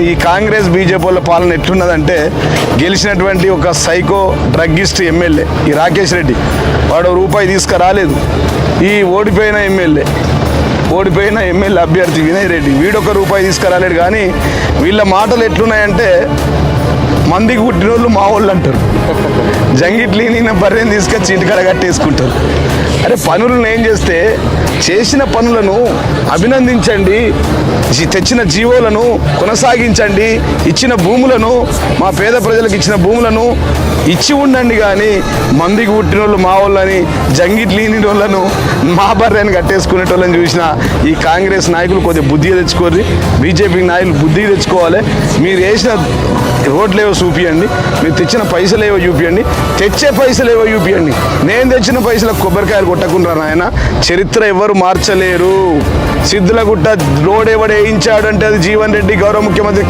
ఈ కాంగ్రెస్ బీజేపీ వాళ్ళ పాలన ఎట్లున్నదంటే గెలిచినటువంటి ఒక సైకో డ్రగ్గిస్ట్ ఎమ్మెల్యే ఈ రాకేష్ రెడ్డి వాడు రూపాయి తీసుకురాలేదు. ఈ ఓడిపోయిన ఎమ్మెల్యే అభ్యర్థి వినయ్ రెడ్డి వీడొక రూపాయి తీసుకురాలేడు. కానీ వీళ్ళ మాటలు ఎట్లున్నాయంటే మందికి పుట్టిన వాళ్ళు మా వాళ్ళు అంటారు. జంగిట్లీని బర్రెని తీసుకొచ్చి ఇంటికాడ కట్టేసుకుంటారు. అరే పనులను ఏం చేస్తే చేసిన పనులను అభినందించండి, తెచ్చిన జీవోలను కొనసాగించండి, ఇచ్చిన భూములను మా పేద ప్రజలకు ఇచ్చిన భూములను ఇచ్చి ఉండండి. కానీ మందికి పుట్టిన వాళ్ళు మా వాళ్ళని జంగిట్లీని వాళ్ళను మా బర్రెని కట్టేసుకునేటోళ్ళని చూసిన ఈ కాంగ్రెస్ నాయకులు కొద్దిగా బుద్ధిగా తెచ్చుకోరు. బీజేపీ నాయకులు బుద్ధిగా తెచ్చుకోవాలి. మీరు వేసిన రోడ్లేవో చూపియండి, మీరు తెచ్చిన పైసలేవో చూపియండి, తెచ్చే పైసలేవో చూపియండి. నేను తెచ్చిన పైసలకు కొబ్బరికాయలు కొట్టకుండా నాయన చరిత్ర ఎవరు మార్చలేరు. సిద్ధులగుట్ట రోడ్ ఎవడు వేయించాడు అంటే అది జీవన్ రెడ్డి గౌరవ ముఖ్యమంత్రి